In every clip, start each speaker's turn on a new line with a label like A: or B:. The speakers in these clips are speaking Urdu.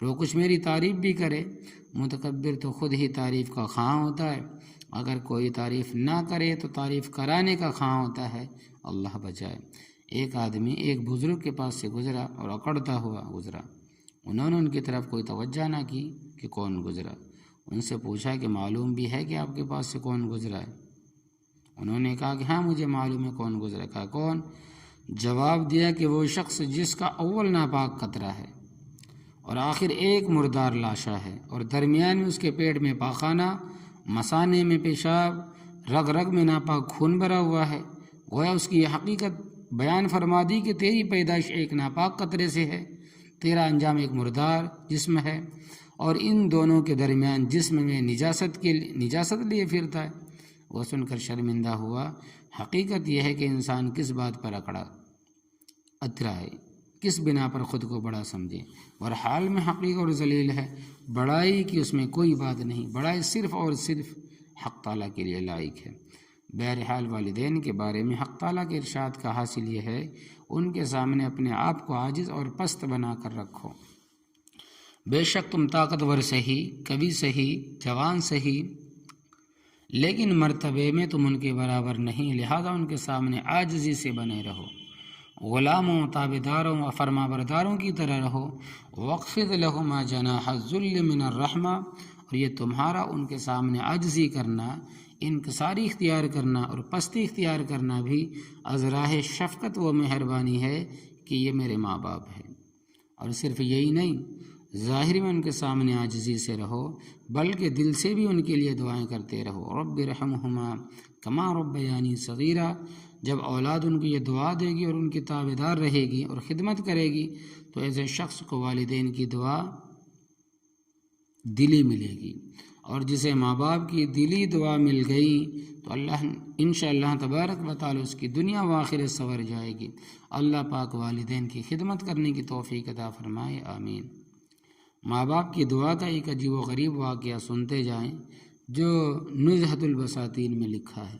A: اور وہ کچھ میری تعریف بھی کرے۔ متکبر تو خود ہی تعریف کا خواہاں ہوتا ہے، اگر کوئی تعریف نہ کرے تو تعریف کرانے کا خواہاں ہوتا ہے۔ اللہ بچائے۔ ایک آدمی ایک بزرگ کے پاس سے گزرا اور اکڑتا ہوا گزرا۔ انہوں نے ان کی طرف کوئی توجہ نہ کی کہ کون گزرا۔ ان سے پوچھا کہ معلوم بھی ہے کہ آپ کے پاس سے کون گزرا ہے؟ انہوں نے کہا کہ ہاں مجھے معلوم ہے کون گزرا۔ کہا کون؟ جواب دیا کہ وہ شخص جس کا اول ناپاک قطرہ ہے اور آخر ایک مردار لاشا ہے، اور درمیان میں اس کے پیٹ میں پاخانہ، مثانے میں پیشاب، رگ رگ میں ناپاک خون بھرا ہوا ہے۔ گویا اس کی یہ حقیقت بیان فرما دی کہ تیری پیدائش ایک ناپاک قطرے سے ہے، تیرا انجام ایک مردار جسم ہے، اور ان دونوں کے درمیان جسم میں نجاست لیے پھرتا ہے۔ وہ سن کر شرمندہ ہوا۔ حقیقت یہ ہے کہ انسان کس بات پر اترائے، کس بنا پر خود کو بڑا سمجھے، اور حال میں حقیق اور ذلیل ہے۔ بڑائی کی اس میں کوئی بات نہیں، بڑائی صرف اور صرف حق تعالیٰ کے لیے لائق ہے۔ بہرحال والدین کے بارے میں حق تعالیٰ کے ارشاد کا حاصل یہ ہے، ان کے سامنے اپنے آپ کو عاجز اور پست بنا کر رکھو۔ بے شک تم طاقتور سہی، کبھی سہی، جوان سہی، لیکن مرتبے میں تم ان کے برابر نہیں، لہذا ان کے سامنے عاجزی سے بنے رہو۔ غلاموں، تابعداروں و فرما برداروں کی طرح رہو۔ واخفض لہما جناح الذل من الرحمہ، اور یہ تمہارا ان کے سامنے عاجزی کرنا، انکساری اختیار کرنا اور پستی اختیار کرنا بھی از راہ شفقت و مہربانی ہے کہ یہ میرے ماں باپ ہے۔ اور صرف یہی نہیں، ظاہر میں ان کے سامنے عاجزی سے رہو، بلکہ دل سے بھی ان کے لیے دعائیں کرتے رہو۔ رب ارحمہما کما ربیانی صغیرا۔ جب اولاد ان کو یہ دعا دے گی اور ان کی تابعدار رہے گی اور خدمت کرے گی تو ایسے شخص کو والدین کی دعا دلی ملے گی، اور جسے ماں باپ کی دلی دعا مل گئی تو اللہ انشاءاللہ تبارک و تعالی اس کی دنیا و آخرت سنور جائے گی۔ اللہ پاک والدین کی خدمت کرنے کی توفیق عطا فرمائے، آمین۔ ماں باپ کی دعا کا ایک عجیب و غریب واقعہ سنتے جائیں جو نزہۃ البساتین میں لکھا ہے۔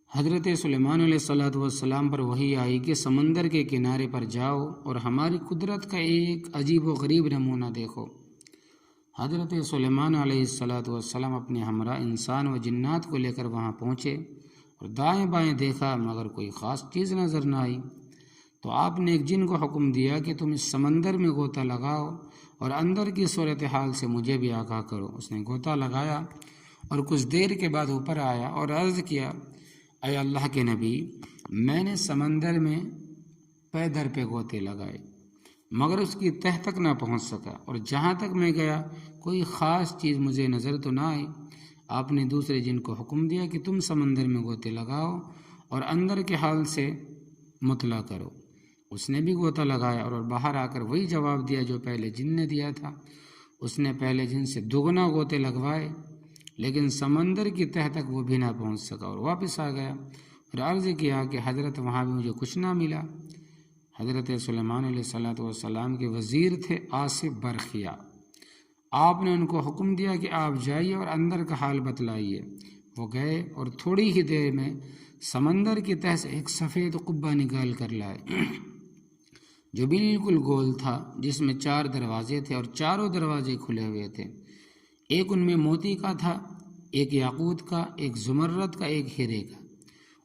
A: حضرت سلیمان علیہ السلام پر وحی آئی کہ سمندر کے کنارے پر جاؤ اور ہماری قدرت کا ایک عجیب و غریب نمونہ دیکھو۔ حضرت سلیمان علیہ السلام اپنے ہمراہ انسان و جنات کو لے کر وہاں پہنچے اور دائیں بائیں دیکھا مگر کوئی خاص چیز نظر نہ آئی۔ تو آپ نے ایک جن کو حکم دیا کہ تم اس سمندر میں غوطہ لگاؤ اور اندر کی صورتحال سے مجھے بھی آگاہ کرو۔ اس نے غوطہ لگایا اور کچھ دیر کے بعد اوپر آیا اور عرض کیا، اے اللہ کے نبی، میں نے سمندر میں پے در پہ غوطے لگائے مگر اس کی تہ تک نہ پہنچ سکا، اور جہاں تک میں گیا کوئی خاص چیز مجھے نظر تو نہ آئی۔ آپ نے دوسرے جن کو حکم دیا کہ تم سمندر میں غوطے لگاؤ اور اندر کے حال سے مطلع کرو۔ اس نے بھی غوطہ لگایا اور باہر آ کر وہی جواب دیا جو پہلے جن نے دیا تھا۔ اس نے پہلے جن سے دگنا غوطے لگوائے لیکن سمندر کی تہ تک وہ بھی نہ پہنچ سکا اور واپس آ گیا اور عرض کیا کہ حضرت وہاں بھی مجھے کچھ نہ ملا۔ حضرت سلیمان علیہ السلام کے وزیر تھے آصف برخیا۔ آپ نے ان کو حکم دیا کہ آپ جائیے اور اندر کا حال بتلائیے۔ وہ گئے اور تھوڑی ہی دیر میں سمندر کی تہ سے ایک سفید قبہ نکال کر لائے جو بالکل گول تھا، جس میں 4 دروازے تھے اور چاروں دروازے کھلے ہوئے تھے۔ ایک ان میں موتی کا تھا، ایک یاقوت کا، ایک زمرد کا، ایک ہیرے کا۔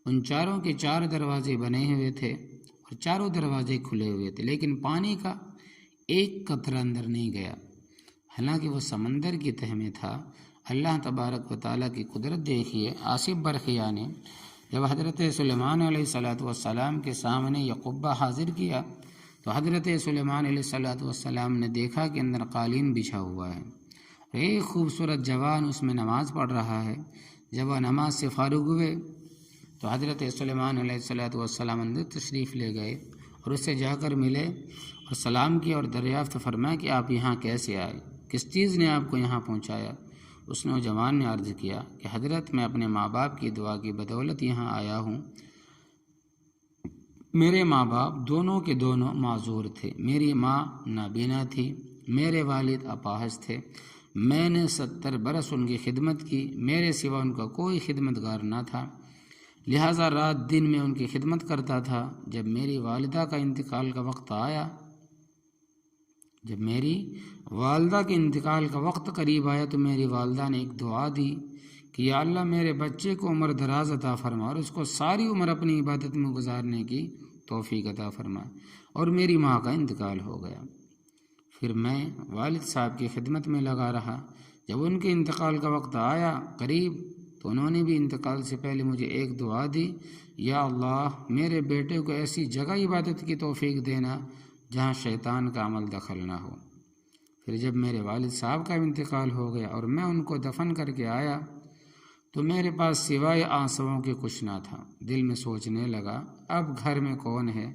A: ان چاروں کے 4 دروازے بنے ہوئے تھے اور چاروں دروازے کھلے ہوئے تھے، لیکن پانی کا ایک قطرہ اندر نہیں گیا، حالانکہ وہ سمندر کی تہ میں تھا۔ اللہ تبارک و تعالیٰ کی قدرت دیکھیے۔ آصف برخیا نے جب حضرت سلیمان علیہ السلام کے سامنے یہ قبہ حاضر کیا تو حضرت سلیمان علیہ السلام نے دیکھا کہ اندر قالین بچھا ہوا ہے، ایک خوبصورت جوان اس میں نماز پڑھ رہا ہے۔ جب وہ نماز سے فارغ ہوئے تو حضرت سلیمان علیہ السلام اندر تشریف لے گئے اور اس سے جا کر ملے اور سلام کیا اور دریافت فرمایا کہ آپ یہاں کیسے آئے، کس چیز نے آپ کو یہاں پہنچایا؟ اس نوجوان نے عرض کیا کہ حضرت میں اپنے ماں باپ کی دعا کی بدولت یہاں آیا ہوں۔ میرے ماں باپ دونوں کے دونوں معذور تھے، میری ماں نابینا تھی، میرے والد اپاہج تھے۔ میں نے 70 برس ان کی خدمت کی، میرے سوا ان کا کوئی خدمتگار نہ تھا۔ لہٰذا رات دن میں ان کی خدمت کرتا تھا۔ جب میری والدہ کا انتقال کا وقت قریب آیا تو میری والدہ نے ایک دعا دی کہ یا اللہ میرے بچے کو عمر دراز عطا فرما اور اس کو ساری عمر اپنی عبادت میں گزارنے کی توفیق عطا فرما۔ اور میری ماں کا انتقال ہو گیا۔ پھر میں والد صاحب کی خدمت میں لگا رہا۔ جب ان کے انتقال کا وقت آیا قریب تو انہوں نے بھی انتقال سے پہلے مجھے ایک دعا دی، یا اللہ میرے بیٹے کو ایسی جگہ عبادت کی توفیق دینا جہاں شیطان کا عمل دخل نہ ہو۔ پھر جب میرے والد صاحب کا انتقال ہو گیا اور میں ان کو دفن کر کے آیا تو میرے پاس سوائے آنسوؤں کے کچھ نہ تھا۔ دل میں سوچنے لگا اب گھر میں کون ہے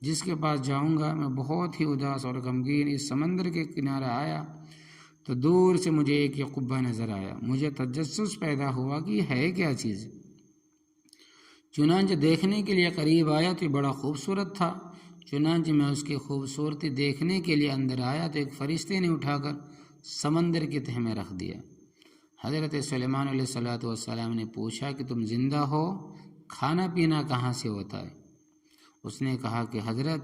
A: جس کے پاس جاؤں گا۔ میں بہت ہی اداس اور غمگین اس سمندر کے کنارے آیا تو دور سے مجھے ایک یہ قبہ نظر آیا۔ مجھے تجسس پیدا ہوا کہ یہ ہے کیا چیز۔ چنانچہ دیکھنے کے لیے قریب آیا تو یہ بڑا خوبصورت تھا۔ چنانچہ میں اس کی خوبصورتی دیکھنے کے لیے اندر آیا تو ایک فرشتے نے اٹھا کر سمندر کی تہہ میں رکھ دیا۔ حضرت سلیمان علیہ السلام نے پوچھا کہ تم زندہ ہو، کھانا پینا کہاں سے ہوتا ہے؟ اس نے کہا کہ حضرت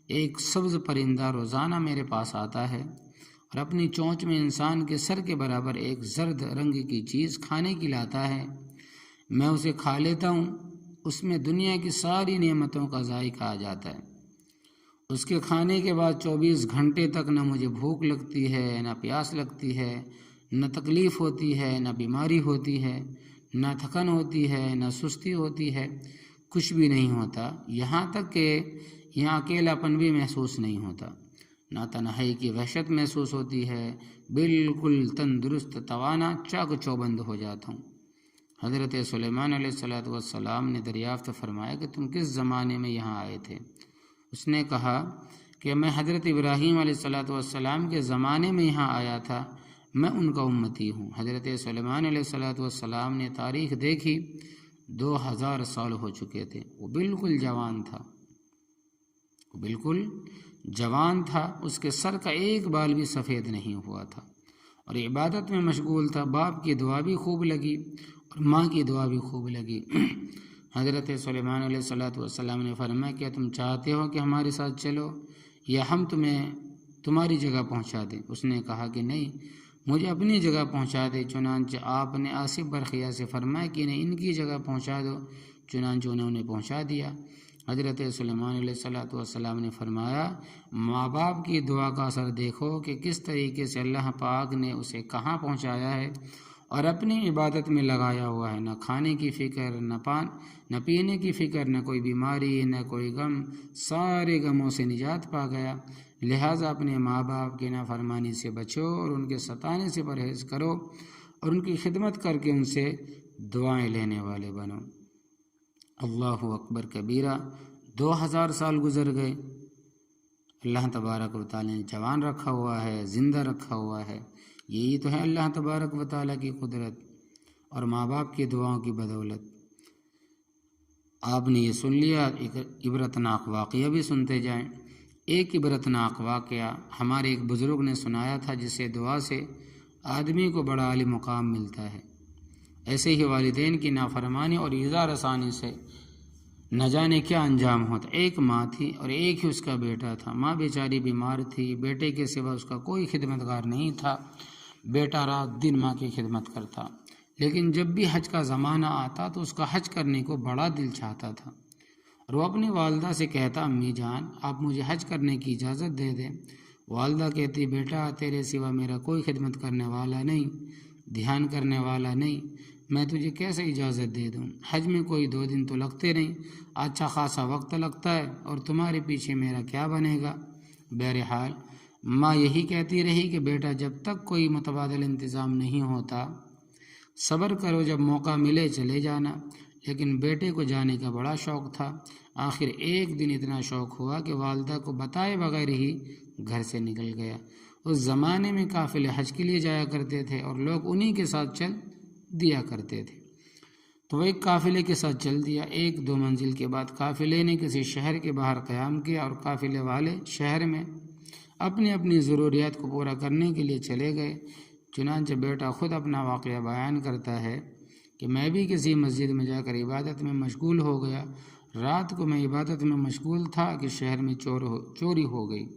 A: ایک سبز پرندہ روزانہ میرے پاس آتا ہے اور اپنی چونچ میں انسان کے سر کے برابر ایک زرد رنگ کی چیز کھانے کی لاتا ہے، میں اسے کھا لیتا ہوں، اس میں دنیا کی ساری نعمتوں کا ذائقہ آ جاتا ہے۔ اس کے کھانے کے بعد 24 گھنٹے تک نہ مجھے بھوک لگتی ہے، نہ پیاس لگتی ہے، نہ تکلیف ہوتی ہے، نہ بیماری ہوتی ہے، نہ تھکن ہوتی ہے، نہ سستی ہوتی ہے، کچھ بھی نہیں ہوتا۔ یہاں تک کہ یہاں اکیلا پن بھی محسوس نہیں ہوتا، نہ تنہائی کی وحشت محسوس ہوتی ہے، بالکل تندرست توانا چاق چوبند ہو جاتا ہوں۔ حضرت سلیمان علیہ السلام نے دریافت فرمایا کہ تم کس زمانے میں یہاں آئے تھے؟ اس نے کہا کہ میں حضرت ابراہیم علیہ السلام کے زمانے میں یہاں آیا تھا، میں ان کا امتی ہوں۔ حضرت سلیمان علیہ السلام نے تاریخ دیکھی، 2000 سال ہو چکے تھے۔ وہ بالکل جوان تھا، اس کے سر کا ایک بال بھی سفید نہیں ہوا تھا اور عبادت میں مشغول تھا۔ باپ کی دعا بھی خوب لگی اور ماں کی دعا بھی خوب لگی۔ حضرت سلیمان علیہ السلام نے فرمایا کیا تم چاہتے ہو کہ ہمارے ساتھ چلو یا ہم تمہیں تمہاری جگہ پہنچا دیں؟ اس نے کہا کہ نہیں، مجھے اپنی جگہ پہنچا دے۔ چنانچہ آپ نے آصف برخیہ سے فرمایا کہ انہیں ان کی جگہ پہنچا دو۔ چنانچہ انہوں نے پہنچا دیا۔ حضرت سلیمان علیہ السلام نے فرمایا ماں باپ کی دعا کا اثر دیکھو کہ کس طریقے سے اللہ پاک نے اسے کہاں پہنچایا ہے اور اپنی عبادت میں لگایا ہوا ہے۔ نہ کھانے کی فکر، نہ پینے کی فکر، نہ کوئی بیماری، نہ کوئی غم، سارے غموں سے نجات پا گیا۔ لہٰذا اپنے ماں باپ کی نافرمانی سے بچو اور ان کے ستانے سے پرہیز کرو اور ان کی خدمت کر کے ان سے دعائیں لینے والے بنو۔ اللہ اکبر کبیرہ۔ 2000 سال گزر گئے، اللہ تبارک و تعالیٰ نے جوان رکھا ہوا ہے، زندہ رکھا ہوا ہے۔ یہی تو ہے اللہ تبارک و تعالیٰ کی قدرت اور ماں باپ کی دعاؤں کی بدولت۔ آپ نے یہ سن لیا، ایک عبرتناک واقعہ بھی سنتے جائیں۔ ایک عبرتناک واقعہ ہمارے ایک بزرگ نے سنایا تھا، جس سے دعا سے آدمی کو بڑا عالی مقام ملتا ہے۔ ایسے ہی والدین کی نافرمانی اور ایذا رسانی سے نہ جانے کیا انجام ہوتا۔ ایک ماں تھی اور ایک ہی اس کا بیٹا تھا۔ ماں بیچاری بیمار تھی، بیٹے کے سوا اس کا کوئی خدمتگار نہیں تھا۔ بیٹا رات دن ماں کی خدمت کرتا، لیکن جب بھی حج کا زمانہ آتا تو اس کا حج کرنے کو بڑا دل چاہتا تھا اور وہ اپنی والدہ سے کہتا امی جان آپ مجھے حج کرنے کی اجازت دے دیں۔ والدہ کہتی بیٹا تیرے سوا میرا کوئی خدمت کرنے والا نہیں، دھیان کرنے والا نہیں، میں تجھے کیسے اجازت دے دوں؟ حج میں کوئی 2 دن تو لگتے نہیں، اچھا خاصا وقت لگتا ہے اور تمہارے پیچھے میرا کیا بنے گا؟ بہرحال ماں یہی کہتی رہی کہ بیٹا جب تک کوئی متبادل انتظام نہیں ہوتا صبر کرو، جب موقع ملے چلے جانا۔ لیکن بیٹے کو جانے کا بڑا شوق تھا۔ آخر ایک دن اتنا شوق ہوا کہ والدہ کو بتائے بغیر ہی گھر سے نکل گیا۔ اس زمانے میں قافلے حج کے لیے جایا کرتے تھے اور لوگ انہی کے ساتھ چل دیا کرتے تھے، تو وہ ایک قافلے کے ساتھ چل دیا۔ 1-2 منزل کے بعد قافلے نے کسی شہر کے باہر قیام کیا اور قافلے والے شہر میں اپنی اپنی ضروریات کو پورا کرنے کے لیے چلے گئے۔ چنانچہ بیٹا خود اپنا واقعہ بیان کرتا ہے کہ میں بھی کسی مسجد میں جا کر عبادت میں مشغول ہو گیا۔ رات کو میں عبادت میں مشغول تھا کہ شہر میں چوری ہو گئی۔